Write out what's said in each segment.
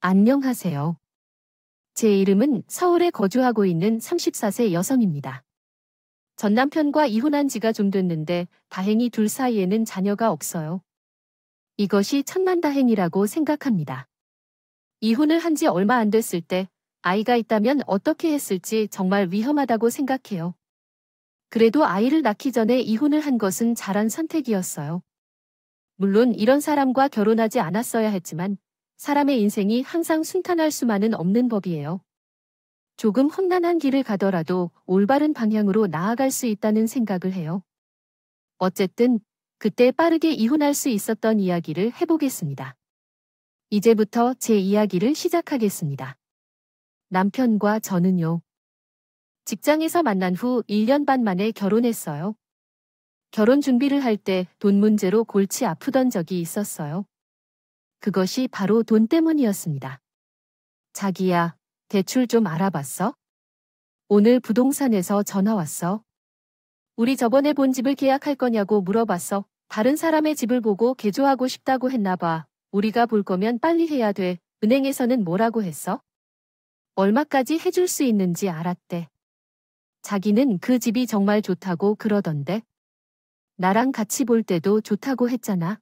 안녕하세요. 제 이름은 서울에 거주하고 있는 34세 여성입니다. 전 남편과 이혼한 지가 좀 됐는데 다행히 둘 사이에는 자녀가 없어요. 이것이 천만다행이라고 생각합니다. 이혼을 한 지 얼마 안 됐을 때 아이가 있다면 어떻게 했을지 정말 위험하다고 생각해요. 그래도 아이를 낳기 전에 이혼을 한 것은 잘한 선택이었어요. 물론 이런 사람과 결혼하지 않았어야 했지만 사람의 인생이 항상 순탄할 수만은 없는 법이에요. 조금 험난한 길을 가더라도 올바른 방향으로 나아갈 수 있다는 생각을 해요. 어쨌든 그때 빠르게 이혼할 수 있었던 이야기를 해보겠습니다. 이제부터 제 이야기를 시작하겠습니다. 남편과 저는요. 직장에서 만난 후 1년 반 만에 결혼했어요. 결혼 준비를 할 때 돈 문제로 골치 아프던 적이 있었어요. 그것이 바로 돈 때문이었습니다. 자기야, 대출 좀 알아봤어? 오늘 부동산에서 전화 왔어. 우리 저번에 본 집을 계약할 거냐고 물어봤어. 다른 사람의 집을 보고 개조하고 싶다고 했나 봐. 우리가 볼 거면 빨리 해야 돼. 은행에서는 뭐라고 했어? 얼마까지 해줄 수 있는지 알았대. 자기는 그 집이 정말 좋다고 그러던데. 나랑 같이 볼 때도 좋다고 했잖아.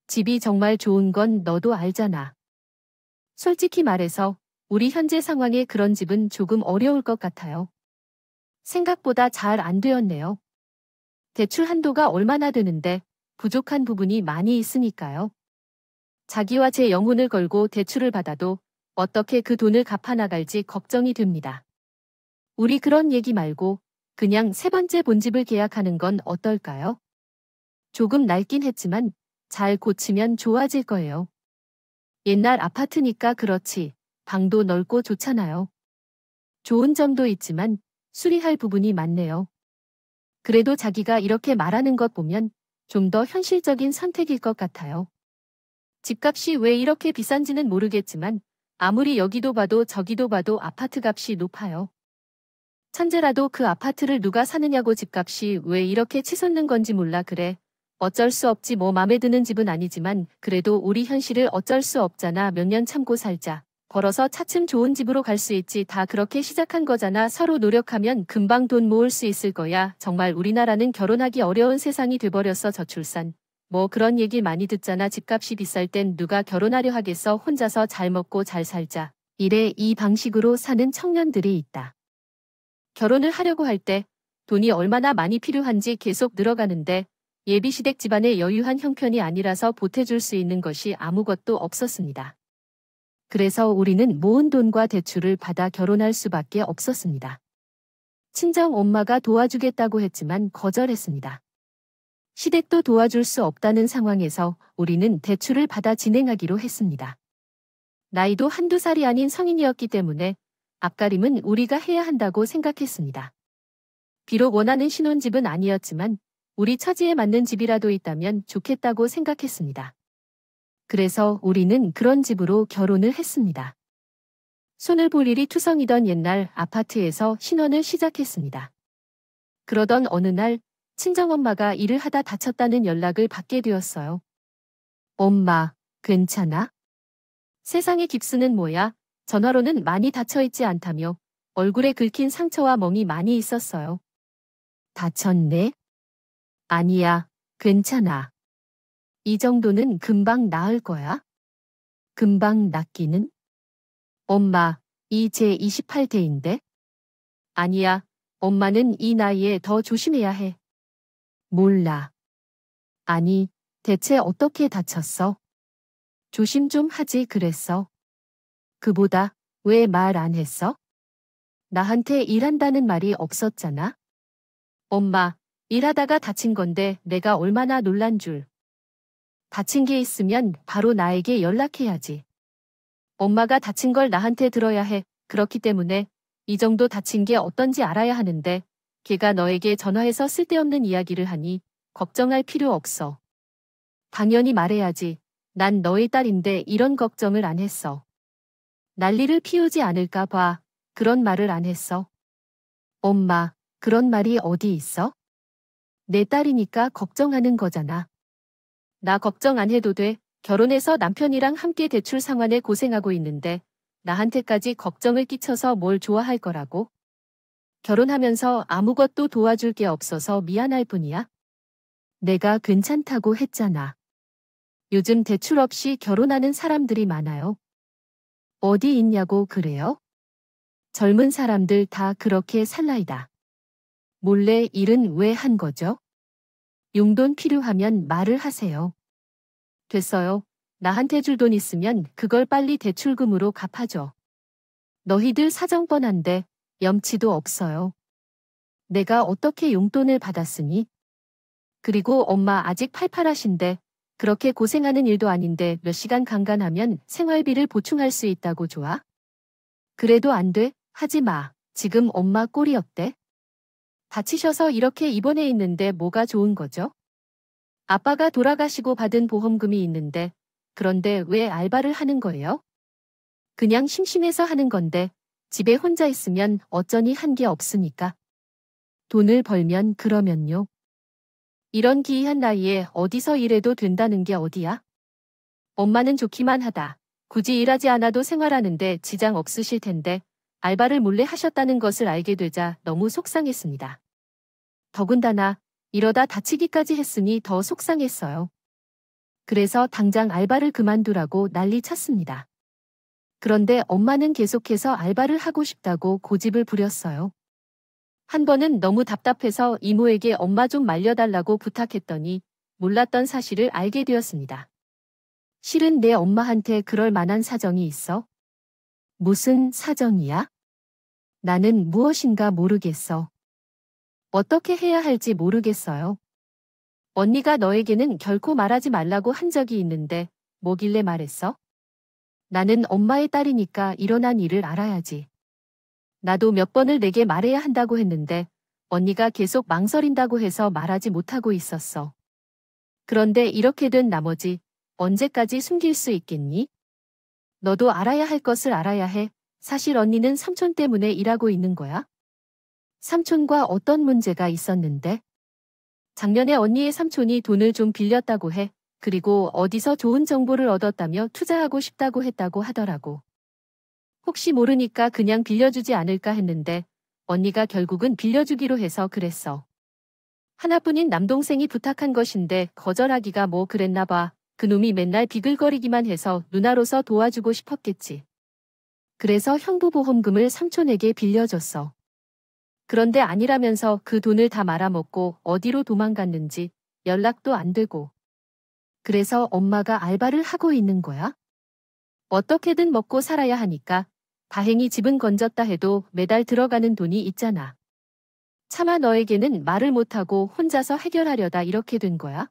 집이 정말 좋은 건 너도 알잖아. 솔직히 말해서 우리 현재 상황에 그런 집은 조금 어려울 것 같아요. 생각보다 잘 안 되었네요. 대출 한도가 얼마나 되는데 부족한 부분이 많이 있으니까요. 자기와 제 영혼을 걸고 대출을 받아도 어떻게 그 돈을 갚아나갈지 걱정이 됩니다. 우리 그런 얘기 말고 그냥 세 번째 본집을 계약하는 건 어떨까요? 조금 낡긴 했지만 잘 고치면 좋아질 거예요. 옛날 아파트니까 그렇지 방도 넓고 좋잖아요. 좋은 점도 있지만 수리할 부분이 많네요. 그래도 자기가 이렇게 말하는 것 보면 좀 더 현실적인 선택일 것 같아요. 집값이 왜 이렇게 비싼지는 모르겠지만 아무리 여기도 봐도 저기도 봐도 아파트 값이 높아요. 천재라도 그 아파트를 누가 사느냐고 집값이 왜 이렇게 치솟는 건지 몰라 그래. 어쩔 수 없지 뭐 맘에 드는 집은 아니지만 그래도 우리 현실을 어쩔 수 없잖아. 몇 년 참고 살자. 벌어서 차츰 좋은 집으로 갈 수 있지. 다 그렇게 시작한 거잖아. 서로 노력하면 금방 돈 모을 수 있을 거야. 정말 우리나라는 결혼하기 어려운 세상이 돼버렸어. 저출산. 뭐 그런 얘기 많이 듣잖아. 집값이 비쌀 땐 누가 결혼하려 하겠어. 혼자서 잘 먹고 잘 살자. 이래 이 방식으로 사는 청년들이 있다. 결혼을 하려고 할 때 돈이 얼마나 많이 필요한지 계속 늘어가는데 예비시댁 집안의 여유한 형편이 아니라서 보태줄 수 있는 것이 아무것도 없었습니다. 그래서 우리는 모은 돈과 대출을 받아 결혼할 수밖에 없었습니다. 친정 엄마가 도와주겠다고 했지만 거절했습니다. 시댁도 도와줄 수 없다는 상황에서 우리는 대출을 받아 진행하기로 했습니다. 나이도 한두 살이 아닌 성인이었기 때문에 앞가림은 우리가 해야 한다고 생각했습니다. 비록 원하는 신혼집은 아니었지만 우리 처지에 맞는 집이라도 있다면 좋겠다고 생각했습니다. 그래서 우리는 그런 집으로 결혼을 했습니다. 손을 볼 일이 투성이던 옛날 아파트에서 신혼을 시작했습니다. 그러던 어느 날 친정엄마가 일을 하다 다쳤다는 연락을 받게 되었어요. 엄마, 괜찮아? 세상에 깁스는 뭐야? 전화로는 많이 다쳐있지 않다며 얼굴에 긁힌 상처와 멍이 많이 있었어요. 다쳤네? 아니야, 괜찮아. 이 정도는 금방 나을 거야? 금방 낫기는? 엄마, 이제 28대인데? 아니야, 엄마는 이 나이에 더 조심해야 해. 몰라. 아니, 대체 어떻게 다쳤어? 조심 좀 하지 그랬어. 그보다 왜 말 안 했어? 나한테 일한다는 말이 없었잖아. 엄마, 일하다가 다친 건데 내가 얼마나 놀란 줄. 다친 게 있으면 바로 나에게 연락해야지. 엄마가 다친 걸 나한테 들어야 해. 그렇기 때문에 이 정도 다친 게 어떤지 알아야 하는데 걔가 너에게 전화해서 쓸데없는 이야기를 하니 걱정할 필요 없어. 당연히 말해야지. 난 너의 딸인데 이런 걱정을 안 했어. 난리를 피우지 않을까 봐 그런 말을 안 했어. 엄마, 그런 말이 어디 있어? 내 딸이니까 걱정하는 거잖아. 나 걱정 안 해도 돼. 결혼해서 남편이랑 함께 대출 상환에 고생하고 있는데 나한테까지 걱정을 끼쳐서 뭘 좋아할 거라고? 결혼하면서 아무것도 도와줄 게 없어서 미안할 뿐이야. 내가 괜찮다고 했잖아. 요즘 대출 없이 결혼하는 사람들이 많아요. 어디 있냐고 그래요? 젊은 사람들 다 그렇게 살라이다. 몰래 일은 왜 한 거죠? 용돈 필요하면 말을 하세요. 됐어요. 나한테 줄 돈 있으면 그걸 빨리 대출금으로 갚아줘. 너희들 사정 뻔한데 염치도 없어요. 내가 어떻게 용돈을 받았으니? 그리고 엄마 아직 팔팔하신데 그렇게 고생하는 일도 아닌데 몇 시간 강간하면 생활비를 보충할 수 있다고 좋아? 그래도 안 돼? 하지 마. 지금 엄마 꼴이 어때? 다치셔서 이렇게 입원해 있는데 뭐가 좋은 거죠? 아빠가 돌아가시고 받은 보험금이 있는데 그런데 왜 알바를 하는 거예요? 그냥 심심해서 하는 건데 집에 혼자 있으면 어쩌니 한 게 없으니까. 돈을 벌면 그러면요. 이런 기이한 나이에 어디서 일해도 된다는 게 어디야? 엄마는 좋기만 하다. 굳이 일하지 않아도 생활하는데 지장 없으실 텐데 알바를 몰래 하셨다는 것을 알게 되자 너무 속상했습니다. 더군다나 이러다 다치기까지 했으니 더 속상했어요. 그래서 당장 알바를 그만두라고 난리 쳤습니다. 그런데 엄마는 계속해서 알바를 하고 싶다고 고집을 부렸어요. 한 번은 너무 답답해서 이모에게 엄마 좀 말려달라고 부탁했더니 몰랐던 사실을 알게 되었습니다. 실은 내 엄마한테 그럴 만한 사정이 있어? 무슨 사정이야? 나는 무엇인가 모르겠어. 어떻게 해야 할지 모르겠어요. 언니가 너에게는 결코 말하지 말라고 한 적이 있는데 뭐길래 말했어? 나는 엄마의 딸이니까 일어난 일을 알아야지. 나도 몇 번을 내게 말해야 한다고 했는데 언니가 계속 망설인다고 해서 말하지 못하고 있었어. 그런데 이렇게 된 나머지 언제까지 숨길 수 있겠니? 너도 알아야 할 것을 알아야 해. 사실 언니는 삼촌 때문에 일하고 있는 거야. 삼촌과 어떤 문제가 있었는데? 작년에 언니의 삼촌이 돈을 좀 빌렸다고 해. 그리고 어디서 좋은 정보를 얻었다며 투자하고 싶다고 했다고 하더라고. 혹시 모르니까 그냥 빌려주지 않을까 했는데 언니가 결국은 빌려주기로 해서 그랬어. 하나뿐인 남동생이 부탁한 것인데 거절하기가 뭐 그랬나 봐. 그놈이 맨날 비글거리기만 해서 누나로서 도와주고 싶었겠지. 그래서 형부보험금을 삼촌에게 빌려줬어. 그런데 아니라면서 그 돈을 다 말아먹고 어디로 도망갔는지 연락도 안 되고. 그래서 엄마가 알바를 하고 있는 거야? 어떻게든 먹고 살아야 하니까 다행히 집은 건졌다 해도 매달 들어가는 돈이 있잖아. 차마 너에게는 말을 못하고 혼자서 해결하려다 이렇게 된 거야?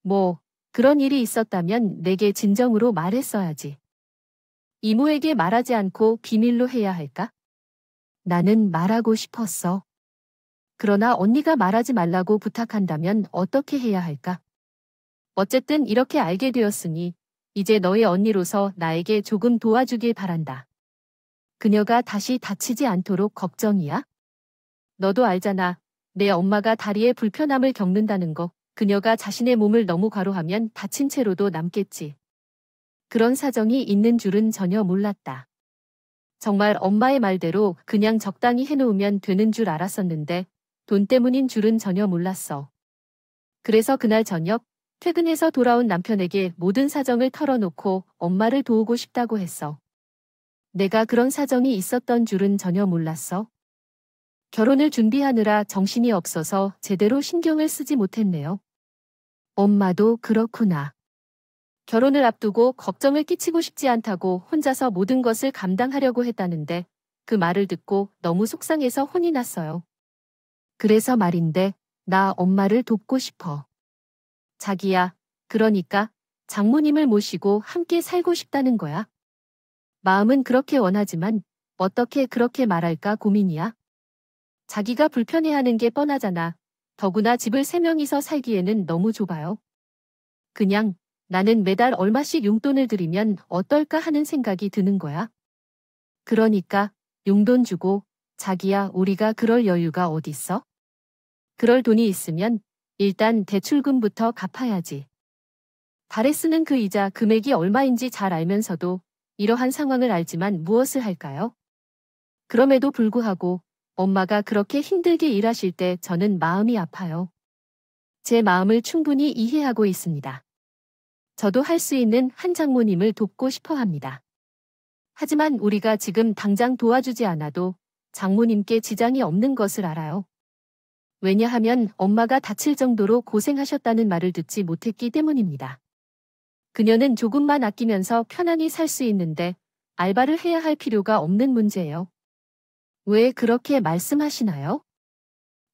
뭐, 그런 일이 있었다면 내게 진정으로 말했어야지. 이모에게 말하지 않고 비밀로 해야 할까? 나는 말하고 싶었어. 그러나 언니가 말하지 말라고 부탁한다면 어떻게 해야 할까? 어쨌든 이렇게 알게 되었으니 이제 너의 언니로서 나에게 조금 도와주길 바란다. 그녀가 다시 다치지 않도록 걱정이야? 너도 알잖아. 내 엄마가 다리에 불편함을 겪는다는 거. 그녀가 자신의 몸을 너무 과로하면 다친 채로도 남겠지. 그런 사정이 있는 줄은 전혀 몰랐다. 정말 엄마의 말대로 그냥 적당히 해놓으면 되는 줄 알았었는데 돈 때문인 줄은 전혀 몰랐어. 그래서 그날 저녁 퇴근해서 돌아온 남편에게 모든 사정을 털어놓고 엄마를 도우고 싶다고 했어. 내가 그런 사정이 있었던 줄은 전혀 몰랐어. 결혼을 준비하느라 정신이 없어서 제대로 신경을 쓰지 못했네요. 엄마도 그렇구나. 결혼을 앞두고 걱정을 끼치고 싶지 않다고 혼자서 모든 것을 감당하려고 했다는데 그 말을 듣고 너무 속상해서 혼이 났어요. 그래서 말인데 나 엄마를 돕고 싶어. 자기야, 그러니까 장모님을 모시고 함께 살고 싶다는 거야. 마음은 그렇게 원하지만 어떻게 그렇게 말할까 고민이야. 자기가 불편해하는 게 뻔하잖아. 더구나 집을 3명이서 살기에는 너무 좁아요. 그냥 나는 매달 얼마씩 용돈을 드리면 어떨까 하는 생각이 드는 거야. 그러니까 용돈 주고 자기야 우리가 그럴 여유가 어딨어? 그럴 돈이 있으면 일단 대출금부터 갚아야지. 달에 쓰는 그 이자 금액이 얼마인지 잘 알면서도 이러한 상황을 알지만 무엇을 할까요? 그럼에도 불구하고 엄마가 그렇게 힘들게 일하실 때 저는 마음이 아파요. 제 마음을 충분히 이해하고 있습니다. 저도 할 수 있는 한 장모님을 돕고 싶어 합니다. 하지만 우리가 지금 당장 도와주지 않아도 장모님께 지장이 없는 것을 알아요. 왜냐하면 엄마가 다칠 정도로 고생하셨다는 말을 듣지 못했기 때문입니다. 그녀는 조금만 아끼면서 편안히 살 수 있는데 알바를 해야 할 필요가 없는 문제예요. 왜 그렇게 말씀하시나요?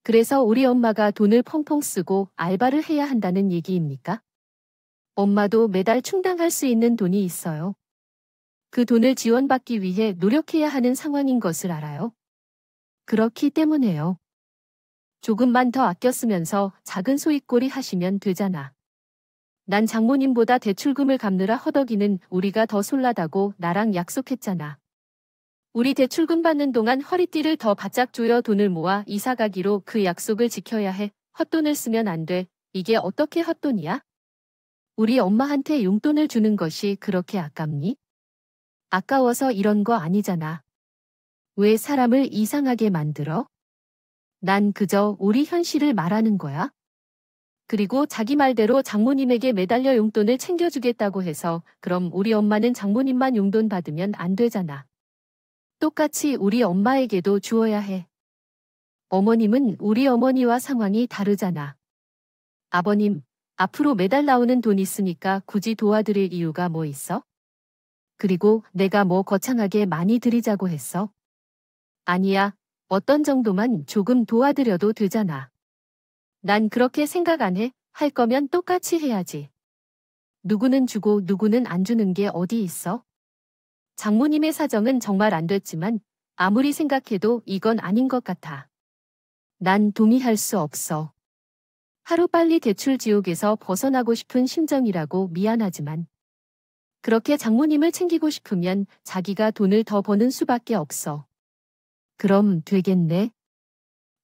그래서 우리 엄마가 돈을 펑펑 쓰고 알바를 해야 한다는 얘기입니까? 엄마도 매달 충당할 수 있는 돈이 있어요. 그 돈을 지원받기 위해 노력해야 하는 상황인 것을 알아요. 그렇기 때문에요. 조금만 더 아껴 쓰면서 작은 소일거리 하시면 되잖아. 난 장모님보다 대출금을 갚느라 허덕이는 우리가 더 솔라다고 나랑 약속했잖아. 우리 대출금 받는 동안 허리띠를 더 바짝 조여 돈을 모아 이사 가기로 그 약속을 지켜야 해. 헛돈을 쓰면 안 돼. 이게 어떻게 헛돈이야? 우리 엄마한테 용돈을 주는 것이 그렇게 아깝니? 아까워서 이런 거 아니잖아. 왜 사람을 이상하게 만들어? 난 그저 우리 현실을 말하는 거야. 그리고 자기 말대로 장모님에게 매달려 용돈을 챙겨주겠다고 해서 그럼 우리 엄마는 장모님만 용돈 받으면 안 되잖아. 똑같이 우리 엄마에게도 주어야 해. 어머님은 우리 어머니와 상황이 다르잖아. 아버님, 앞으로 매달 나오는 돈 있으니까 굳이 도와드릴 이유가 뭐 있어? 그리고 내가 뭐 거창하게 많이 드리자고 했어? 아니야, 어떤 정도만 조금 도와드려도 되잖아. 난 그렇게 생각 안 해. 할 거면 똑같이 해야지. 누구는 주고 누구는 안 주는 게 어디 있어? 장모님의 사정은 정말 안 됐지만 아무리 생각해도 이건 아닌 것 같아. 난 동의할 수 없어. 하루빨리 대출 지옥에서 벗어나고 싶은 심정이라고 미안하지만 그렇게 장모님을 챙기고 싶으면 자기가 돈을 더 버는 수밖에 없어. 그럼 되겠네.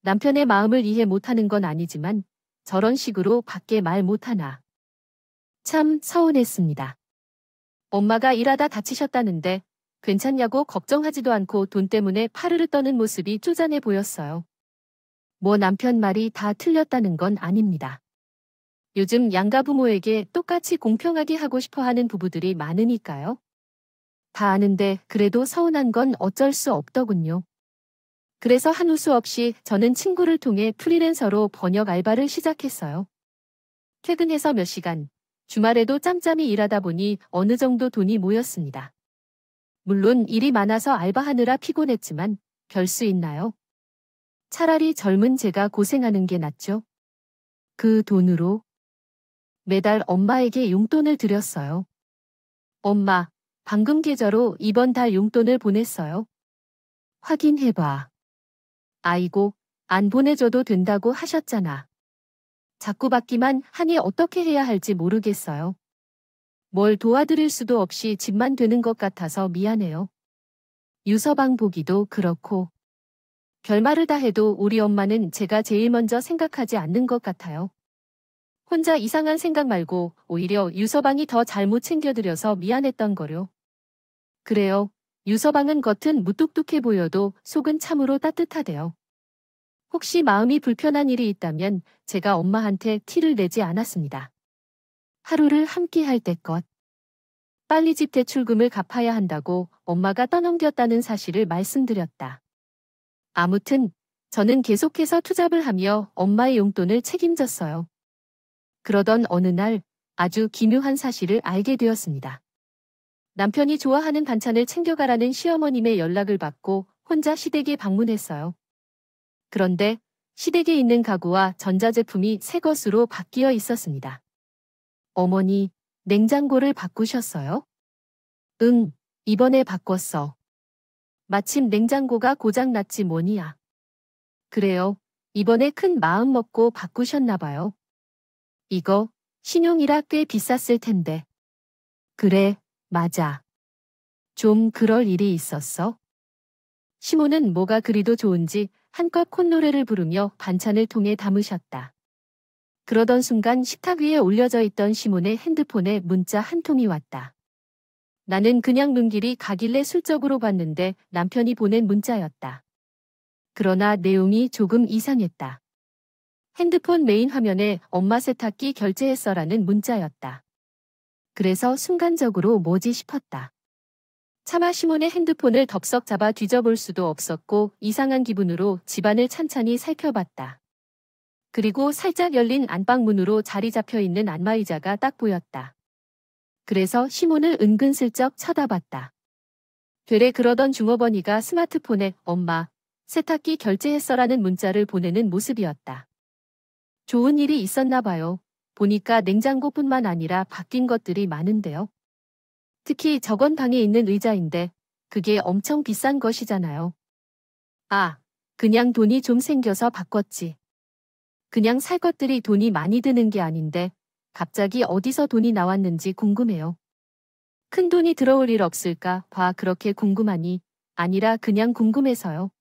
남편의 마음을 이해 못하는 건 아니지만 저런 식으로 밖에 말 못하나. 참 서운했습니다. 엄마가 일하다 다치셨다는데 괜찮냐고 걱정하지도 않고 돈 때문에 파르르 떠는 모습이 쪼잔해 보였어요. 뭐 남편 말이 다 틀렸다는 건 아닙니다. 요즘 양가 부모에게 똑같이 공평하게 하고 싶어 하는 부부들이 많으니까요. 다 아는데 그래도 서운한 건 어쩔 수 없더군요. 그래서 한우 수 없이 저는 친구를 통해 프리랜서로 번역 알바를 시작했어요. 퇴근해서 몇 시간, 주말에도 짬짬이 일하다 보니 어느 정도 돈이 모였습니다. 물론 일이 많아서 알바하느라 피곤했지만 별 수 있나요? 차라리 젊은 제가 고생하는 게 낫죠. 그 돈으로 매달 엄마에게 용돈을 드렸어요. 엄마, 방금 계좌로 이번 달 용돈을 보냈어요. 확인해봐. 아이고, 안 보내줘도 된다고 하셨잖아. 자꾸 받기만 하니 어떻게 해야 할지 모르겠어요. 뭘 도와드릴 수도 없이 집만 되는 것 같아서 미안해요. 유서방 보기도 그렇고. 별말을 다 해도 우리 엄마는 제가 제일 먼저 생각하지 않는 것 같아요. 혼자 이상한 생각 말고 오히려 유서방이 더 잘못 챙겨드려서 미안했던 거요. 그래요. 유서방은 겉은 무뚝뚝해 보여도 속은 참으로 따뜻하대요. 혹시 마음이 불편한 일이 있다면 제가 엄마한테 티를 내지 않았습니다. 하루를 함께 할 때껏. 빨리 집 대출금을 갚아야 한다고 엄마가 떠넘겼다는 사실을 말씀드렸다. 아무튼 저는 계속해서 투잡을 하며 엄마의 용돈을 책임졌어요. 그러던 어느 날 아주 기묘한 사실을 알게 되었습니다. 남편이 좋아하는 반찬을 챙겨가라는 시어머님의 연락을 받고 혼자 시댁에 방문했어요. 그런데 시댁에 있는 가구와 전자제품이 새 것으로 바뀌어 있었습니다. 어머니, 냉장고를 바꾸셨어요? 응, 이번에 바꿨어. 마침 냉장고가 고장났지 뭐니야. 그래요, 이번에 큰 마음 먹고 바꾸셨나 봐요. 이거 신용이라 꽤 비쌌을 텐데. 그래, 맞아. 좀 그럴 일이 있었어. 시모는 뭐가 그리도 좋은지 한껏 콧노래를 부르며 반찬을 통에 담으셨다. 그러던 순간 식탁 위에 올려져 있던 시몬의 핸드폰에 문자 한 통이 왔다. 나는 그냥 눈길이 가길래 슬쩍으로 봤는데 남편이 보낸 문자였다. 그러나 내용이 조금 이상했다. 핸드폰 메인 화면에 엄마 세탁기 결제했어라는 문자였다. 그래서 순간적으로 뭐지 싶었다. 차마 시몬의 핸드폰을 덥석 잡아 뒤져볼 수도 없었고 이상한 기분으로 집안을 찬찬히 살펴봤다. 그리고 살짝 열린 안방문으로 자리 잡혀 있는 안마의자가 딱 보였다. 그래서 시몬을 은근슬쩍 쳐다봤다. 되레 그러던 중어버니가 스마트폰에 엄마, 세탁기 결제했어라는 문자를 보내는 모습이었다. 좋은 일이 있었나 봐요. 보니까 냉장고뿐만 아니라 바뀐 것들이 많은데요. 특히 저건 방에 있는 의자인데 그게 엄청 비싼 것이잖아요. 아, 그냥 돈이 좀 생겨서 바꿨지. 그냥 살 것들이 돈이 많이 드는 게 아닌데 갑자기 어디서 돈이 나왔는지 궁금해요. 큰 돈이 들어올 일 없을까 봐 그렇게 궁금하니 아니라 그냥 궁금해서요.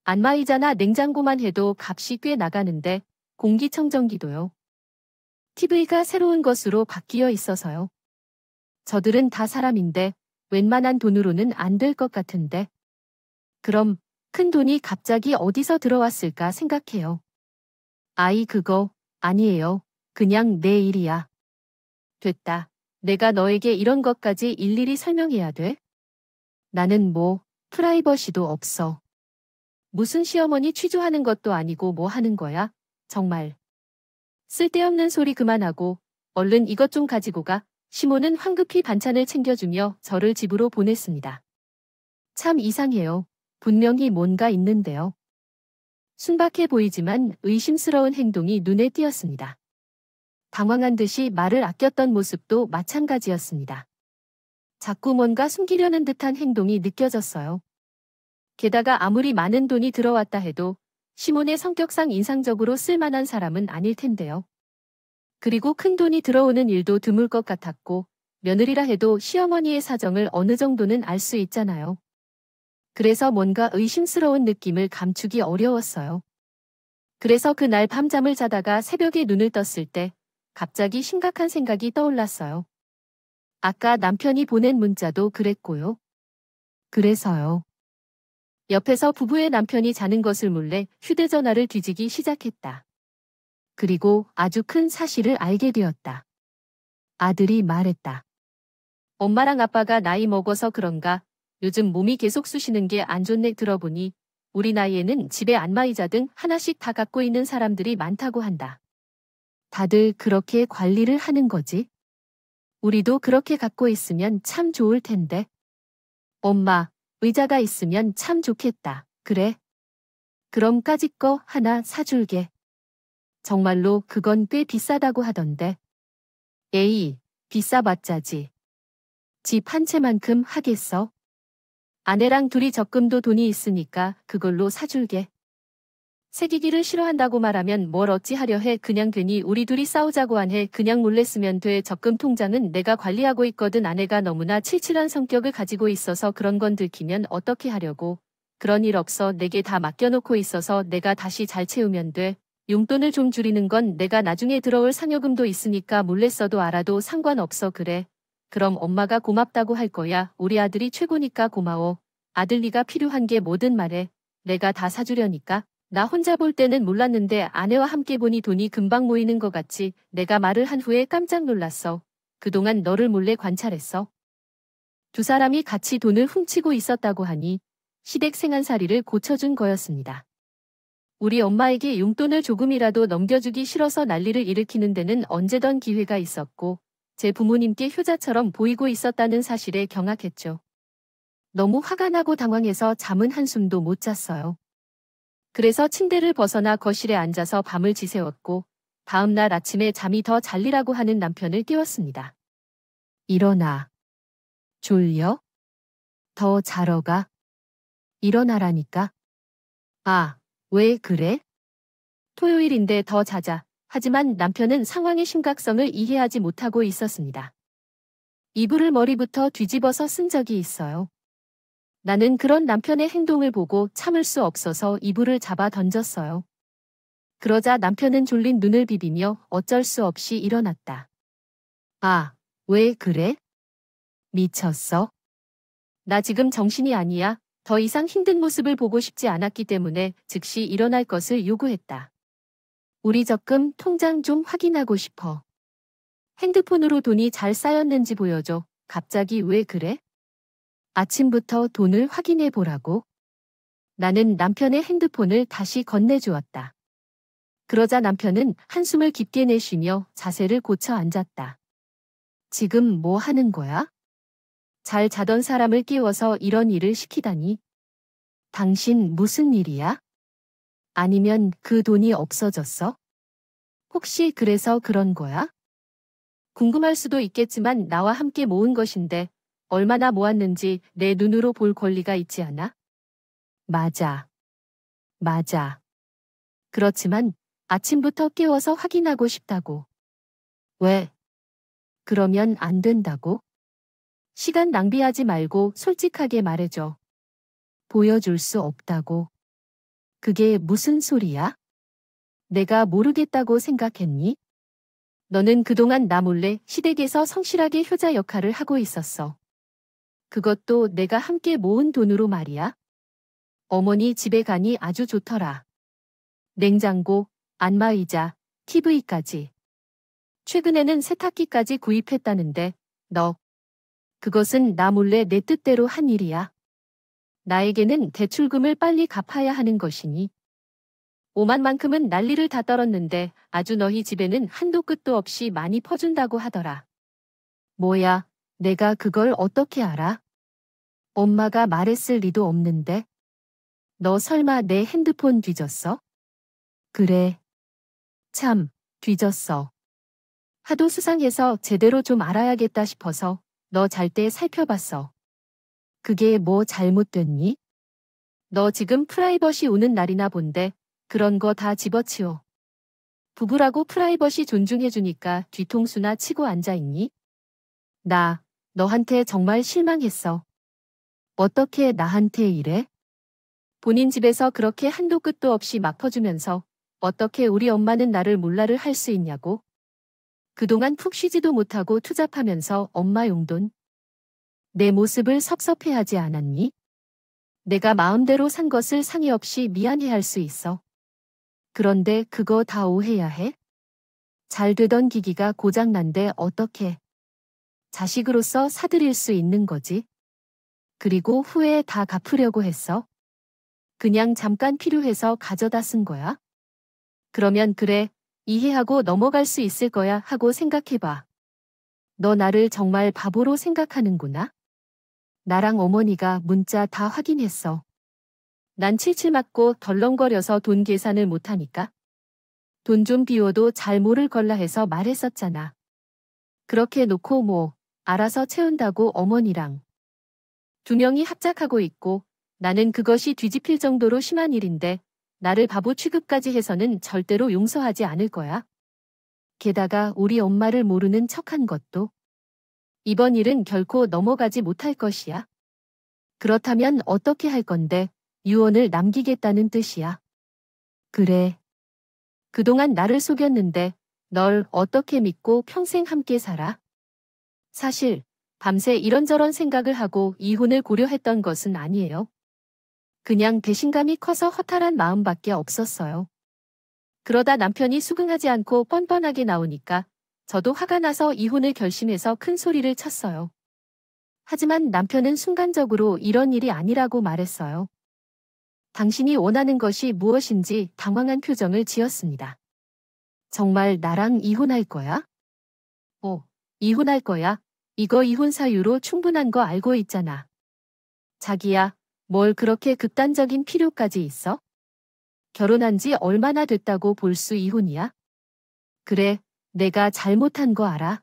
안마의자나 냉장고만 해도 값이 꽤 나가는데 공기청정기도요. TV가 새로운 것으로 바뀌어 있어서요. 저들은 다 사람인데 웬만한 돈으로는 안 될 것 같은데. 그럼 큰 돈이 갑자기 어디서 들어왔을까 생각해요. 아이 그거 아니에요. 그냥 내 일이야. 됐다. 내가 너에게 이런 것까지 일일이 설명해야 돼? 나는 뭐 프라이버시도 없어. 무슨 시어머니 취조하는 것도 아니고 뭐 하는 거야? 정말. 쓸데없는 소리 그만하고 얼른 이것 좀 가지고 가. 시몬은 황급히 반찬을 챙겨주며 저를 집으로 보냈습니다. 참 이상해요. 분명히 뭔가 있는데요. 순박해 보이지만 의심스러운 행동이 눈에 띄었습니다. 당황한 듯이 말을 아꼈던 모습도 마찬가지였습니다. 자꾸 뭔가 숨기려는 듯한 행동이 느껴졌어요. 게다가 아무리 많은 돈이 들어왔다 해도 시몬의 성격상 인상적으로 쓸만한 사람은 아닐 텐데요. 그리고 큰 돈이 들어오는 일도 드물 것 같았고 며느리라 해도 시어머니의 사정을 어느 정도는 알 수 있잖아요. 그래서 뭔가 의심스러운 느낌을 감추기 어려웠어요. 그래서 그날 밤잠을 자다가 새벽에 눈을 떴을 때 갑자기 심각한 생각이 떠올랐어요. 아까 남편이 보낸 문자도 그랬고요. 그래서요. 옆에서 부부의 남편이 자는 것을 몰래 휴대전화를 뒤지기 시작했다. 그리고 아주 큰 사실을 알게 되었다. 아들이 말했다. 엄마랑 아빠가 나이 먹어서 그런가 요즘 몸이 계속 쑤시는 게 안 좋네 들어보니 우리 나이에는 집에 안마의자 등 하나씩 다 갖고 있는 사람들이 많다고 한다. 다들 그렇게 관리를 하는 거지? 우리도 그렇게 갖고 있으면 참 좋을 텐데. 엄마, 의자가 있으면 참 좋겠다. 그래? 그럼 까짓 거 하나 사줄게. 정말로 그건 꽤 비싸다고 하던데. 에이, 비싸봤자지. 집 한 채만큼 하겠어? 아내랑 둘이 적금도 돈이 있으니까 그걸로 사줄게. 새기기를 싫어한다고 말하면 뭘 어찌하려 해. 그냥 괜히 우리 둘이 싸우자고 안 해. 그냥 몰래 쓰면 돼. 적금 통장은 내가 관리하고 있거든. 아내가 너무나 칠칠한 성격을 가지고 있어서 그런 건 들키면 어떻게 하려고. 그런 일 없어. 내게 다 맡겨놓고 있어서 내가 다시 잘 채우면 돼. 용돈을 좀 줄이는 건 내가 나중에 들어올 상여금도 있으니까 몰래 써도 알아도 상관없어. 그래. 그럼 엄마가 고맙다고 할 거야. 우리 아들이 최고니까 고마워. 아들 네가 필요한 게 뭐든 말해. 내가 다 사주려니까. 나 혼자 볼 때는 몰랐는데 아내와 함께 보니 돈이 금방 모이는 것 같지. 내가 말을 한 후에 깜짝 놀랐어. 그동안 너를 몰래 관찰했어. 두 사람이 같이 돈을 훔치고 있었다고 하니 시댁 생활살이를 고쳐준 거였습니다. 우리 엄마에게 용돈을 조금이라도 넘겨주기 싫어서 난리를 일으키는 데는 언제던 기회가 있었고 제 부모님께 효자처럼 보이고 있었다는 사실에 경악했죠. 너무 화가 나고 당황해서 잠은 한숨도 못 잤어요. 그래서 침대를 벗어나 거실에 앉아서 밤을 지새웠고 다음 날 아침에 잠이 더 잘리라고 하는 남편을 깨웠습니다. 일어나. 졸려? 더 자러 가. 일어나라니까. 아, 왜 그래? 토요일인데 더 자자. 하지만 남편은 상황의 심각성을 이해하지 못하고 있었습니다. 이불을 머리부터 뒤집어서 쓴 적이 있어요. 나는 그런 남편의 행동을 보고 참을 수 없어서 이불을 잡아 던졌어요. 그러자 남편은 졸린 눈을 비비며 어쩔 수 없이 일어났다. 아, 왜 그래? 미쳤어? 나 지금 정신이 아니야. 더 이상 힘든 모습을 보고 싶지 않았기 때문에 즉시 일어날 것을 요구했다. 우리 적금 통장 좀 확인하고 싶어. 핸드폰으로 돈이 잘 쌓였는지 보여줘. 갑자기 왜 그래? 아침부터 돈을 확인해 보라고. 나는 남편의 핸드폰을 다시 건네주었다. 그러자 남편은 한숨을 깊게 내쉬며 자세를 고쳐 앉았다. 지금 뭐 하는 거야? 잘 자던 사람을 깨워서 이런 일을 시키다니. 당신 무슨 일이야? 아니면 그 돈이 없어졌어? 혹시 그래서 그런 거야? 궁금할 수도 있겠지만 나와 함께 모은 것인데 얼마나 모았는지 내 눈으로 볼 권리가 있지 않아? 맞아. 맞아. 그렇지만 아침부터 깨워서 확인하고 싶다고. 왜? 그러면 안 된다고? 시간 낭비하지 말고 솔직하게 말해줘. 보여줄 수 없다고. 그게 무슨 소리야? 내가 모르겠다고 생각했니? 너는 그동안 나 몰래 시댁에서 성실하게 효자 역할을 하고 있었어. 그것도 내가 함께 모은 돈으로 말이야. 어머니 집에 가니 아주 좋더라. 냉장고, 안마의자, TV까지. 최근에는 세탁기까지 구입했다는데 너. 그것은 나 몰래 내 뜻대로 한 일이야. 나에게는 대출금을 빨리 갚아야 하는 것이니. 5만만큼은 난리를 다 떨었는데 아주 너희 집에는 한도 끝도 없이 많이 퍼준다고 하더라. 뭐야, 내가 그걸 어떻게 알아? 엄마가 말했을 리도 없는데. 너 설마 내 핸드폰 뒤졌어? 그래. 참, 뒤졌어. 하도 수상해서 제대로 좀 알아야겠다 싶어서 너 잘 때 살펴봤어. 그게 뭐 잘못됐니? 너 지금 프라이버시 오는 날이나 본데 그런 거 다 집어치워. 부부라고 프라이버시 존중해주니까 뒤통수나 치고 앉아있니? 나, 너한테 정말 실망했어. 어떻게 나한테 이래? 본인 집에서 그렇게 한도 끝도 없이 막 퍼주면서 어떻게 우리 엄마는 나를 몰라를 할 수 있냐고? 그동안 푹 쉬지도 못하고 투잡하면서 엄마 용돈. 내 모습을 섭섭해하지 않았니? 내가 마음대로 산 것을 상의 없이 미안해할 수 있어. 그런데 그거 다 오해야 해? 잘 되던 기기가 고장난데 어떻게? 자식으로서 사드릴 수 있는 거지. 그리고 후에 다 갚으려고 했어. 그냥 잠깐 필요해서 가져다 쓴 거야. 그러면 그래, 이해하고 넘어갈 수 있을 거야 하고 생각해봐. 너 나를 정말 바보로 생각하는구나. 나랑 어머니가 문자 다 확인했어. 난 칠칠 맞고 덜렁거려서 돈 계산을 못하니까. 돈 좀 비워도 잘 모를 걸라 해서 말했었잖아. 그렇게 놓고 뭐, 알아서 채운다고 어머니랑. 두 명이 합작하고 있고 나는 그것이 뒤집힐 정도로 심한 일인데 나를 바보 취급까지 해서는 절대로 용서하지 않을 거야. 게다가 우리 엄마를 모르는 척한 것도. 이번 일은 결코 넘어가지 못할 것이야. 그렇다면 어떻게 할 건데 유언을 남기겠다는 뜻이야. 그래. 그동안 나를 속였는데 널 어떻게 믿고 평생 함께 살아? 사실 밤새 이런저런 생각을 하고 이혼을 고려했던 것은 아니에요. 그냥 배신감이 커서 허탈한 마음밖에 없었어요. 그러다 남편이 수긍하지 않고 뻔뻔하게 나오니까 저도 화가 나서 이혼을 결심해서 큰 소리를 쳤어요. 하지만 남편은 순간적으로 이런 일이 아니라고 말했어요. 당신이 원하는 것이 무엇인지 당황한 표정을 지었습니다. 정말 나랑 이혼할 거야? 이혼할 거야. 이거 이혼 사유로 충분한 거 알고 있잖아. 자기야, 뭘 그렇게 극단적인 필요까지 있어? 결혼한 지 얼마나 됐다고 벌써 이혼이야? 그래, 내가 잘못한 거 알아.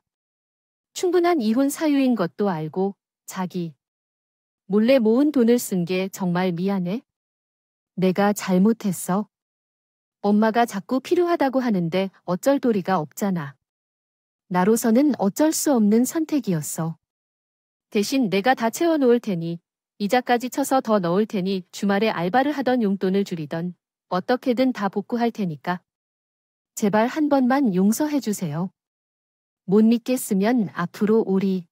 충분한 이혼 사유인 것도 알고, 자기. 몰래 모은 돈을 쓴 게 정말 미안해. 내가 잘못했어. 엄마가 자꾸 필요하다고 하는데 어쩔 도리가 없잖아. 나로서는 어쩔 수 없는 선택이었어. 대신 내가 다 채워놓을 테니, 이자까지 쳐서 더 넣을 테니 주말에 알바를 하던 용돈을 줄이던 어떻게든 다 복구할 테니까. 제발 한 번만 용서해 주세요. 못 믿겠으면 앞으로 우리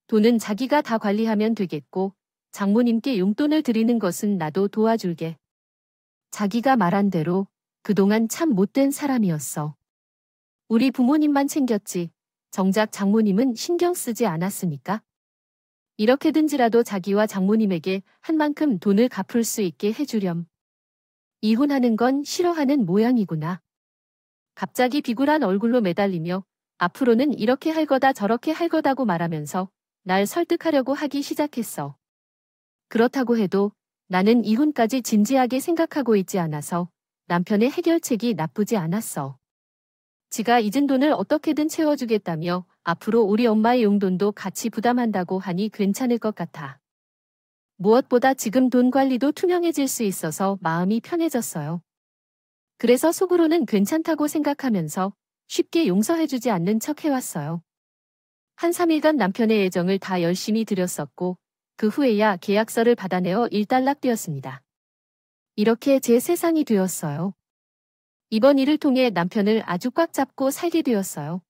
돈은 자기가 다 관리하면 되겠고 장모님께 용돈을 드리는 것은 나도 도와줄게. 자기가 말한 대로 그동안 참 못된 사람이었어. 우리 부모님만 챙겼지. 정작 장모님은 신경 쓰지 않았으니까. 이렇게든지라도 자기와 장모님에게 한 만큼 돈을 갚을 수 있게 해주렴. 이혼하는 건 싫어하는 모양이구나. 갑자기 비굴한 얼굴로 매달리며 앞으로는 이렇게 할 거다 저렇게 할 거다고 말하면서 날 설득하려고 하기 시작했어. 그렇다고 해도 나는 이혼까지 진지하게 생각하고 있지 않아서 남편의 해결책이 나쁘지 않았어. 지가 잊은 돈을 어떻게든 채워주겠다며 앞으로 우리 엄마의 용돈도 같이 부담한다고 하니 괜찮을 것 같아. 무엇보다 지금 돈 관리도 투명해질 수 있어서 마음이 편해졌어요. 그래서 속으로는 괜찮다고 생각하면서 쉽게 용서해주지 않는 척 해왔어요. 한 3일간 남편의 애정을 다 열심히 들였었고 그 후에야 계약서를 받아내어 일단락되었습니다. 이렇게 제 세상이 되었어요. 이번 일을 통해 남편을 아주 꽉 잡고 살게 되었어요.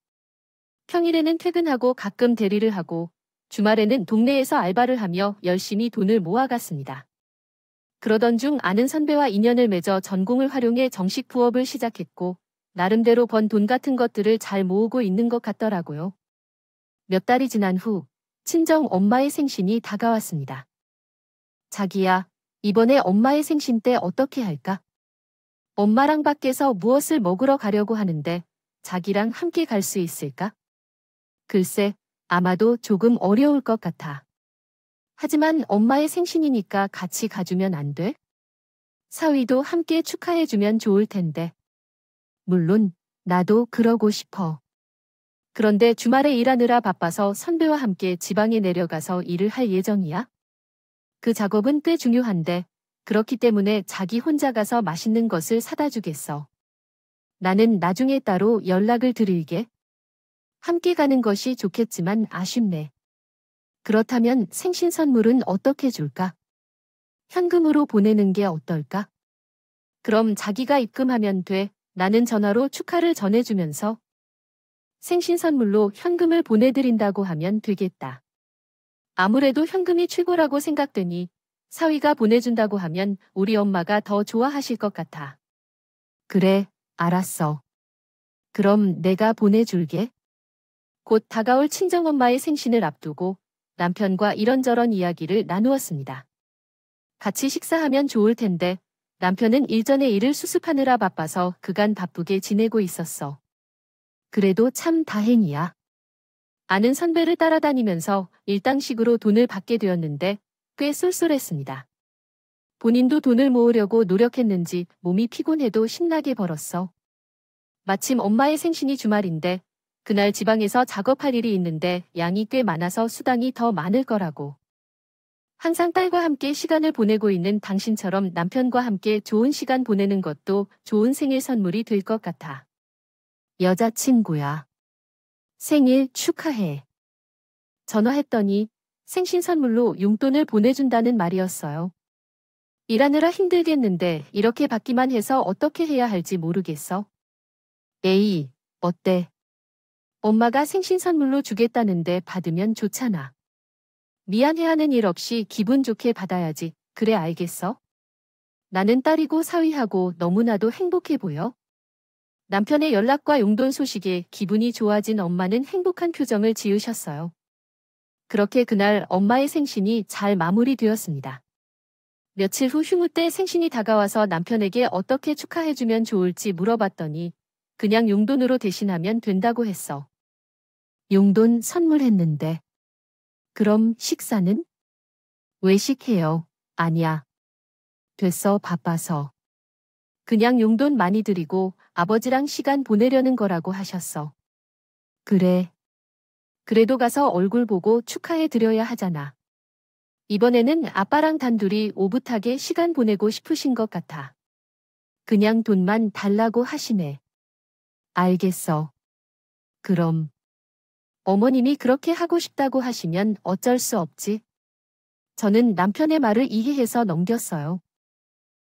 평일에는 퇴근하고 가끔 대리를 하고 주말에는 동네에서 알바를 하며 열심히 돈을 모아갔습니다. 그러던 중 아는 선배와 인연을 맺어 전공을 활용해 정식 부업을 시작했고 나름대로 번 돈 같은 것들을 잘 모으고 있는 것 같더라고요. 몇 달이 지난 후 친정 엄마의 생신이 다가왔습니다. 자기야, 이번에 엄마의 생신 때 어떻게 할까? 엄마랑 밖에서 무엇을 먹으러 가려고 하는데 자기랑 함께 갈 수 있을까? 글쎄, 아마도 조금 어려울 것 같아. 하지만 엄마의 생신이니까 같이 가주면 안 돼? 사위도 함께 축하해주면 좋을 텐데. 물론 나도 그러고 싶어. 그런데 주말에 일하느라 바빠서 선배와 함께 지방에 내려가서 일을 할 예정이야. 그 작업은 꽤 중요한데 그렇기 때문에 자기 혼자 가서 맛있는 것을 사다 주겠어. 나는 나중에 따로 연락을 드릴게. 함께 가는 것이 좋겠지만 아쉽네. 그렇다면 생신 선물은 어떻게 줄까? 현금으로 보내는 게 어떨까? 그럼 자기가 입금하면 돼. 나는 전화로 축하를 전해주면서 생신 선물로 현금을 보내드린다고 하면 되겠다. 아무래도 현금이 최고라고 생각되니 사위가 보내준다고 하면 우리 엄마가 더 좋아하실 것 같아. 그래, 알았어. 그럼 내가 보내줄게. 곧 다가올 친정엄마의 생신을 앞두고 남편과 이런저런 이야기를 나누었습니다. 같이 식사하면 좋을 텐데 남편은 일전의 일을 수습하느라 바빠서 그간 바쁘게 지내고 있었어. 그래도 참 다행이야. 아는 선배를 따라다니면서 일당식으로 돈을 받게 되었는데 꽤 쏠쏠했습니다. 본인도 돈을 모으려고 노력했는지 몸이 피곤해도 신나게 벌었어. 마침 엄마의 생신이 주말인데 그날 지방에서 작업할 일이 있는데 양이 꽤 많아서 수당이 더 많을 거라고. 항상 딸과 함께 시간을 보내고 있는 당신처럼 남편과 함께 좋은 시간 보내는 것도 좋은 생일 선물이 될 것 같아. 여자친구야. 생일 축하해. 전화했더니 생신 선물로 용돈을 보내준다는 말이었어요. 일하느라 힘들겠는데 이렇게 받기만 해서 어떻게 해야 할지 모르겠어. 에이, 어때? 엄마가 생신 선물로 주겠다는데 받으면 좋잖아. 미안해하는 일 없이 기분 좋게 받아야지. 그래 알겠어? 나는 딸이고 사위하고 너무나도 행복해 보여. 남편의 연락과 용돈 소식에 기분이 좋아진 엄마는 행복한 표정을 지으셨어요. 그렇게 그날 엄마의 생신이 잘 마무리되었습니다. 며칠 후 휴무 때 생신이 다가와서 남편에게 어떻게 축하해주면 좋을지 물어봤더니 그냥 용돈으로 대신하면 된다고 했어. 용돈 선물했는데. 그럼 식사는? 외식해요. 아니야. 됐어, 바빠서. 그냥 용돈 많이 드리고 아버지랑 시간 보내려는 거라고 하셨어. 그래. 그래도 가서 얼굴 보고 축하해 드려야 하잖아. 이번에는 아빠랑 단둘이 오붓하게 시간 보내고 싶으신 것 같아. 그냥 돈만 달라고 하시네. 알겠어. 그럼. 어머님이 그렇게 하고 싶다고 하시면 어쩔 수 없지. 저는 남편의 말을 이해해서 넘겼어요.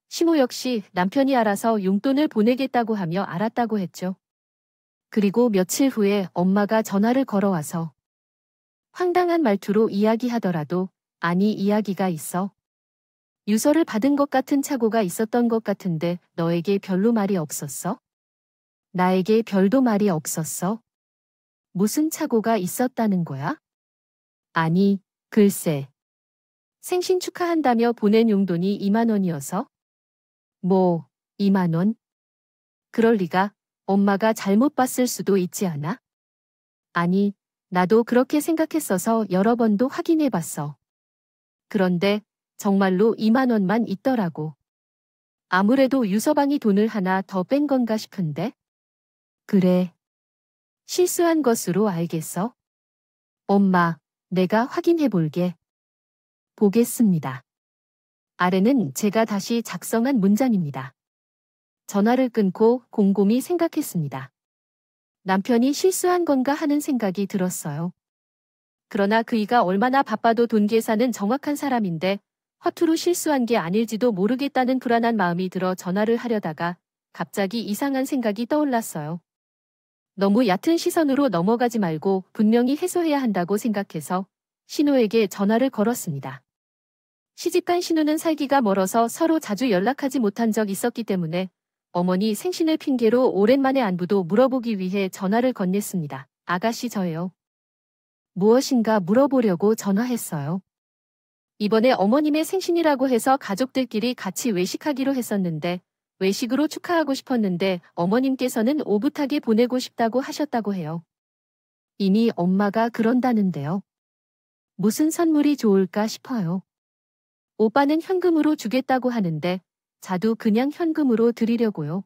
시모 역시 남편이 알아서 용돈을 보내겠다고 하며 알았다고 했죠. 그리고 며칠 후에 엄마가 전화를 걸어와서 황당한 말투로 이야기하더라도 아니 이야기가 있어. 유서를 받은 것 같은 착오가 있었던 것 같은데 너에게 별로 말이 없었어? 나에게 별도 말이 없었어? 무슨 착오가 있었다는 거야? 아니, 글쎄. 생신 축하한다며 보낸 용돈이 2만 원이어서? 뭐, 2만 원? 그럴 리가. 엄마가 잘못 봤을 수도 있지 않아? 아니, 나도 그렇게 생각했어서 여러 번도 확인해 봤어. 그런데 정말로 2만 원만 있더라고. 아무래도 유서방이 돈을 하나 더 뺀 건가 싶은데? 그래. 실수한 것으로 알겠어? 엄마, 내가 확인해 볼게. 보겠습니다. 아래는 제가 다시 작성한 문장입니다. 전화를 끊고 곰곰이 생각했습니다. 남편이 실수한 건가 하는 생각이 들었어요. 그러나 그이가 얼마나 바빠도 돈 계산은 정확한 사람인데 허투루 실수한 게 아닐지도 모르겠다는 불안한 마음이 들어 전화를 하려다가 갑자기 이상한 생각이 떠올랐어요. 너무 얕은 시선으로 넘어가지 말고 분명히 해소해야 한다고 생각해서 신우에게 전화를 걸었습니다. 시집간 신우는 살기가 멀어서 서로 자주 연락하지 못한 적 있었기 때문에 어머니 생신을 핑계로 오랜만에 안부도 물어보기 위해 전화를 건넸습니다. 아가씨 저예요. 무엇인가 물어보려고 전화했어요. 이번에 어머님의 생신이라고 해서 가족들끼리 같이 외식하기로 했었는데 외식으로 축하하고 싶었는데 어머님께서는 오붓하게 보내고 싶다고 하셨다고 해요. 이미 엄마가 그런다는데요. 무슨 선물이 좋을까 싶어요. 오빠는 현금으로 주겠다고 하는데 자두 그냥 현금으로 드리려고요.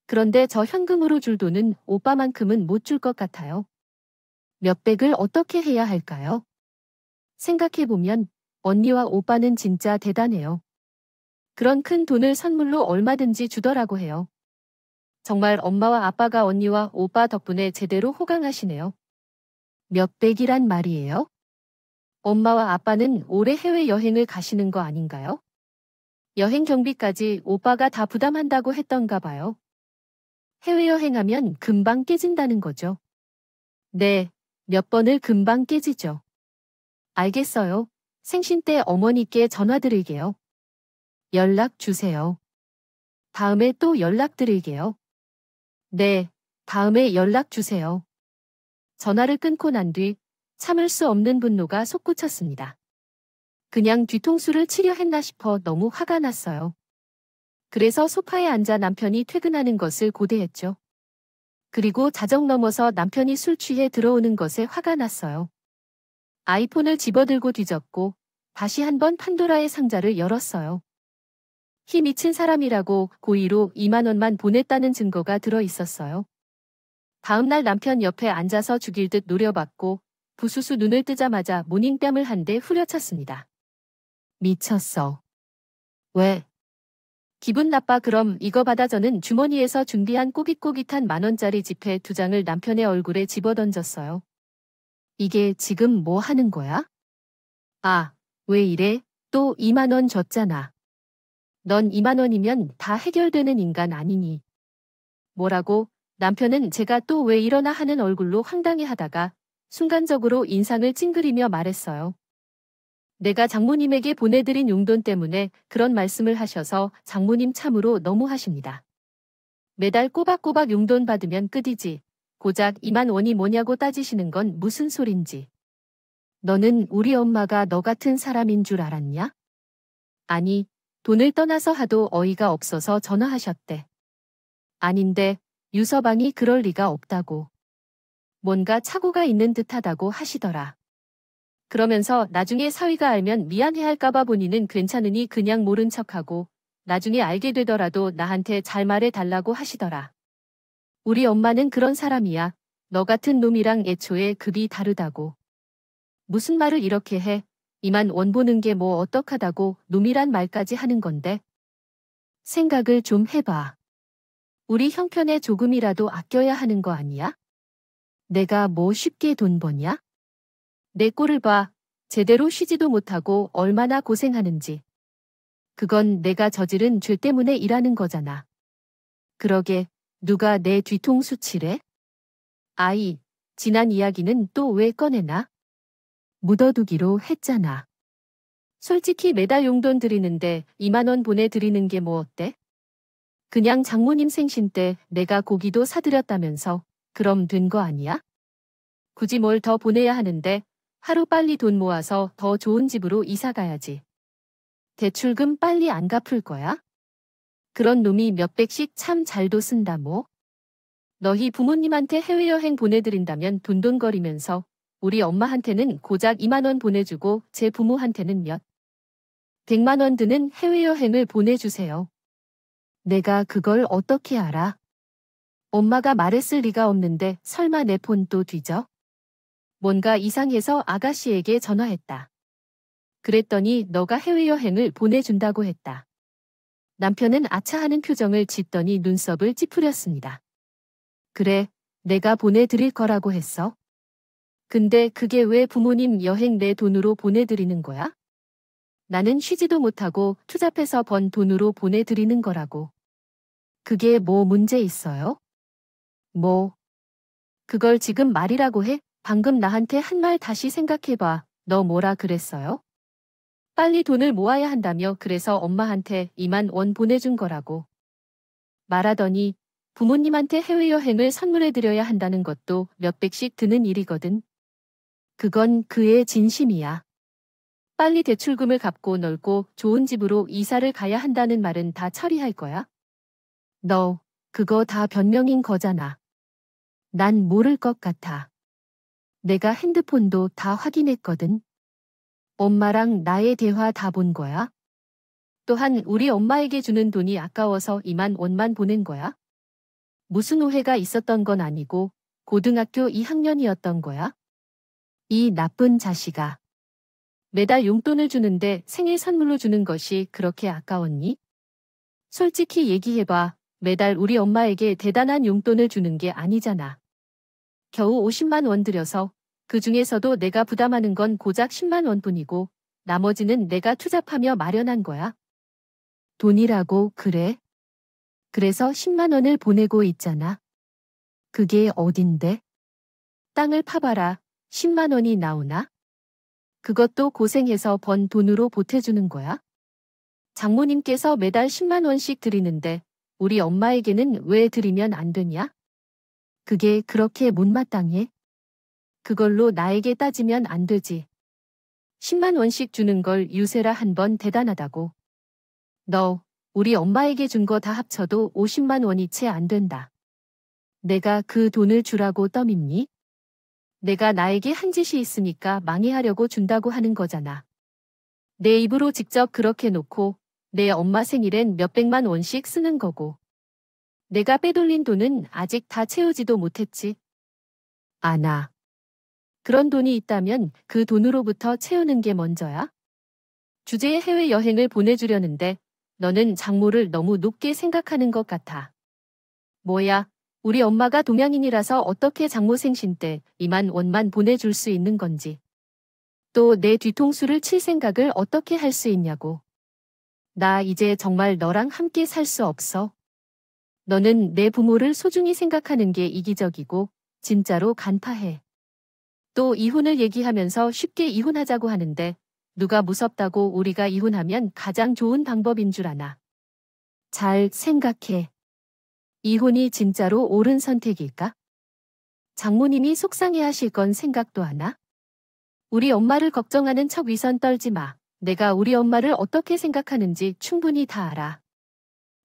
그런데 저 현금으로 줄 돈은 오빠만큼은 못 줄 것 같아요. 몇백을 어떻게 해야 할까요? 생각해보면 언니와 오빠는 진짜 대단해요. 그런 큰 돈을 선물로 얼마든지 주더라고 해요. 정말 엄마와 아빠가 언니와 오빠 덕분에 제대로 호강하시네요. 몇백이란 말이에요? 엄마와 아빠는 올해 해외여행을 가시는 거 아닌가요? 여행 경비까지 오빠가 다 부담한다고 했던가 봐요. 해외여행하면 금방 깨진다는 거죠. 네, 몇 번을 금방 깨지죠. 알겠어요. 생신 때 어머니께 전화드릴게요. 연락 주세요. 다음에 또 연락드릴게요. 네, 다음에 연락 주세요. 전화를 끊고 난 뒤 참을 수 없는 분노가 솟구쳤습니다. 그냥 뒤통수를 치려 했나 싶어 너무 화가 났어요. 그래서 소파에 앉아 남편이 퇴근하는 것을 고대했죠. 그리고 자정 넘어서 남편이 술 취해 들어오는 것에 화가 났어요. 아이폰을 집어들고 뒤졌고 다시 한번 판도라의 상자를 열었어요. 히 미친 사람이라고 고의로 2만 원만 보냈다는 증거가 들어 있었어요. 다음날 남편 옆에 앉아서 죽일 듯 노려봤고 부수수 눈을 뜨자마자 모닝뺨을 한 대 후려쳤습니다. 미쳤어. 왜? 기분 나빠. 그럼 이거 받아. 저는 주머니에서 준비한 꼬깃꼬깃한 10,000원짜리 지폐 2장을 남편의 얼굴에 집어던졌어요. 이게 지금 뭐 하는 거야? 아, 왜 이래? 또 2만 원 줬잖아. 넌 2만 원이면 다 해결되는 인간 아니니. 뭐라고? 남편은 제가 또 왜 이러나 하는 얼굴로 황당해하다가 순간적으로 인상을 찡그리며 말했어요. 내가 장모님에게 보내드린 용돈 때문에 그런 말씀을 하셔서 장모님 참으로 너무하십니다. 매달 꼬박꼬박 용돈 받으면 끝이지. 고작 2만 원이 뭐냐고 따지시는 건 무슨 소린지. 너는 우리 엄마가 너 같은 사람인 줄 알았냐? 아니, 돈을 떠나서 하도 어이가 없어서 전화하셨대. 아닌데 유서방이 그럴 리가 없다고. 뭔가 착오가 있는 듯하다고 하시더라. 그러면서 나중에 사위가 알면 미안해할까봐 본인은 괜찮으니 그냥 모른 척하고 나중에 알게 되더라도 나한테 잘 말해달라고 하시더라. 우리 엄마는 그런 사람이야. 너 같은 놈이랑 애초에 급이 다르다고. 무슨 말을 이렇게 해. 2만 원 보는 게 뭐 어떡하다고 놈이란 말까지 하는 건데. 생각을 좀 해봐. 우리 형편에 조금이라도 아껴야 하는 거 아니야? 내가 뭐 쉽게 돈 버냐? 내 꼴을 봐. 제대로 쉬지도 못하고 얼마나 고생하는지. 그건 내가 저지른 죄 때문에 일하는 거잖아. 그러게, 누가 내 뒤통수 치래? 아이, 지난 이야기는 또 왜 꺼내나? 묻어두기로 했잖아. 솔직히 매달 용돈 드리는데 2만 원 보내드리는 게 뭐 어때? 그냥 장모님 생신 때 내가 고기도 사드렸다면서 그럼 된 거 아니야? 굳이 뭘 더 보내야 하는데 하루빨리 돈 모아서 더 좋은 집으로 이사 가야지. 대출금 빨리 안 갚을 거야? 그런 놈이 몇백씩 참 잘도 쓴다 뭐. 너희 부모님한테 해외여행 보내드린다면 돈돈거리면서 우리 엄마한테는 고작 2만 원 보내주고 제 부모한테는 몇 100만 원 드는 해외여행을 보내주세요. 내가 그걸 어떻게 알아? 엄마가 말했을 리가 없는데 설마 내 폰 또 뒤져? 뭔가 이상해서 아가씨에게 전화했다. 그랬더니 너가 해외여행을 보내준다고 했다. 남편은 아차하는 표정을 짓더니 눈썹을 찌푸렸습니다. 그래, 내가 보내드릴 거라고 했어. 근데 그게 왜 부모님 여행 내 돈으로 보내드리는 거야? 나는 쉬지도 못하고 투잡해서 번 돈으로 보내드리는 거라고. 그게 뭐 문제 있어요? 뭐, 그걸 지금 말이라고 해? 방금 나한테 한 말 다시 생각해봐. 너 뭐라 그랬어요? 빨리 돈을 모아야 한다며 그래서 엄마한테 2만 원 보내준 거라고. 말하더니 부모님한테 해외여행을 선물해드려야 한다는 것도 몇백씩 드는 일이거든. 그건 그의 진심이야. 빨리 대출금을 갚고 넓고 좋은 집으로 이사를 가야 한다는 말은 다 처리할 거야? 너, 그거 다 변명인 거잖아. 난 모를 것 같아. 내가 핸드폰도 다 확인했거든. 엄마랑 나의 대화 다 본 거야? 또한 우리 엄마에게 주는 돈이 아까워서 2만 원만 보낸 거야? 무슨 오해가 있었던 건 아니고 고등학교 2학년이었던 거야? 이 나쁜 자식아. 매달 용돈을 주는데 생일 선물로 주는 것이 그렇게 아까웠니? 솔직히 얘기해봐. 매달 우리 엄마에게 대단한 용돈을 주는 게 아니잖아. 겨우 50만 원 들여서 그 중에서도 내가 부담하는 건 고작 10만 원뿐이고 나머지는 내가 투잡하며 마련한 거야. 돈이라고 그래? 그래서 10만 원을 보내고 있잖아. 그게 어딘데? 땅을 파봐라. 10만 원이 나오나? 그것도 고생해서 번 돈으로 보태주는 거야? 장모님께서 매달 10만 원씩 드리는데 우리 엄마에게는 왜 드리면 안 되냐? 그게 그렇게 못마땅해? 그걸로 나에게 따지면 안 되지. 10만 원씩 주는 걸 유세라 한 번 대단하다고. 너, 우리 엄마에게 준 거 다 합쳐도 50만 원이 채 안 된다. 내가 그 돈을 주라고 떠밉니? 내가 나에게 한 짓이 있으니까 망해하려고 준다고 하는 거잖아. 내 입으로 직접 그렇게 놓고 내 엄마 생일엔 몇백만 원씩 쓰는 거고. 내가 빼돌린 돈은 아직 다 채우지도 못했지. 아나. 그런 돈이 있다면 그 돈으로부터 채우는 게 먼저야? 주제의 해외여행을 보내주려는데 너는 장모를 너무 높게 생각하는 것 같아. 뭐야, 우리 엄마가 동양인이라서 어떻게 장모 생신 때 2만 원만 보내줄 수 있는 건지. 또 내 뒤통수를 칠 생각을 어떻게 할 수 있냐고. 나 이제 정말 너랑 함께 살 수 없어. 너는 내 부모를 소중히 생각하는 게 이기적이고 진짜로 간파해. 또 이혼을 얘기하면서 쉽게 이혼하자고 하는데 누가 무섭다고 우리가 이혼하면 가장 좋은 방법인 줄 아나. 잘 생각해. 이혼이 진짜로 옳은 선택일까? 장모님이 속상해하실 건 생각도 하나? 우리 엄마를 걱정하는 척 위선 떨지 마. 내가 우리 엄마를 어떻게 생각하는지 충분히 다 알아.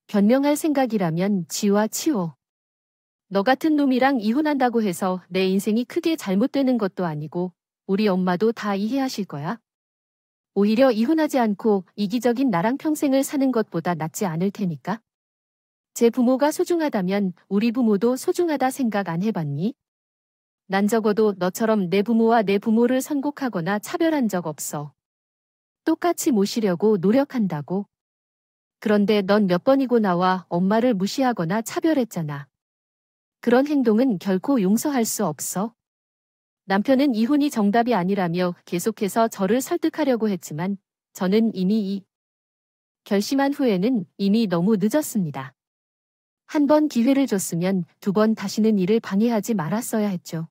변명할 생각이라면 지와 치워. 너 같은 놈이랑 이혼한다고 해서 내 인생이 크게 잘못되는 것도 아니고 우리 엄마도 다 이해하실 거야. 오히려 이혼하지 않고 이기적인 나랑 평생을 사는 것보다 낫지 않을 테니까. 제 부모가 소중하다면 우리 부모도 소중하다 생각 안 해봤니? 난 적어도 너처럼 내 부모와 내 부모를 선곡하거나 차별한 적 없어. 똑같이 모시려고 노력한다고. 그런데 넌 몇 번이고 나와 엄마를 무시하거나 차별했잖아. 그런 행동은 결코 용서할 수 없어. 남편은 이혼이 정답이 아니라며 계속해서 저를 설득하려고 했지만 저는 이미 이 결심한 후에는 이미 너무 늦었습니다. 한 번 기회를 줬으면 두 번 다시는 이를 방해하지 말았어야 했죠.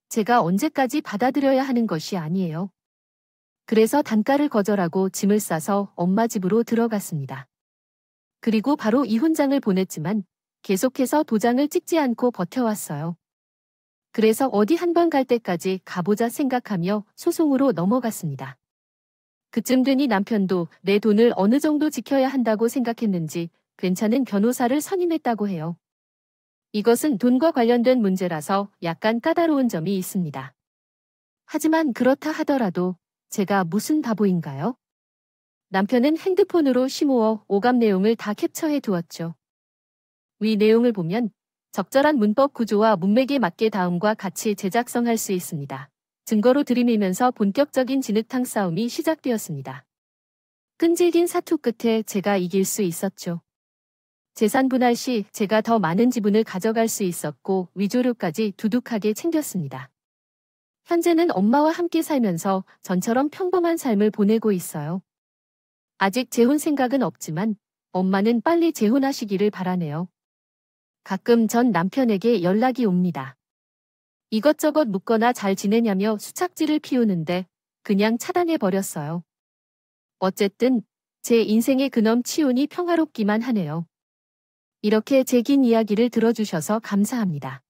제가 언제까지 받아들여야 하는 것이 아니에요. 그래서 단가를 거절하고 짐을 싸서 엄마 집으로 들어갔습니다. 그리고 바로 이혼장을 보냈지만 계속해서 도장을 찍지 않고 버텨왔어요. 그래서 어디 한 번 갈 때까지 가보자 생각하며 소송으로 넘어갔습니다. 그쯤 되니 남편도 내 돈을 어느 정도 지켜야 한다고 생각했는지 괜찮은 변호사를 선임했다고 해요. 이것은 돈과 관련된 문제라서 약간 까다로운 점이 있습니다. 하지만 그렇다 하더라도 제가 무슨 바보인가요? 남편은 핸드폰으로 심오어 오감 내용을 다 캡처해 두었죠. 위 내용을 보면 적절한 문법 구조와 문맥에 맞게 다음과 같이 제작성할 수 있습니다. 증거로 들이밀면서 본격적인 진흙탕 싸움이 시작되었습니다. 끈질긴 사투 끝에 제가 이길 수 있었죠. 재산 분할 시 제가 더 많은 지분을 가져갈 수 있었고 위조료까지 두둑하게 챙겼습니다. 현재는 엄마와 함께 살면서 전처럼 평범한 삶을 보내고 있어요. 아직 재혼 생각은 없지만 엄마는 빨리 재혼하시기를 바라네요. 가끔 전 남편에게 연락이 옵니다. 이것저것 묻거나 잘 지내냐며 수착질을 피우는데 그냥 차단해버렸어요. 어쨌든 제 인생의 근엄 치운이 평화롭기만 하네요. 이렇게 제 긴 이야기를 들어주셔서 감사합니다.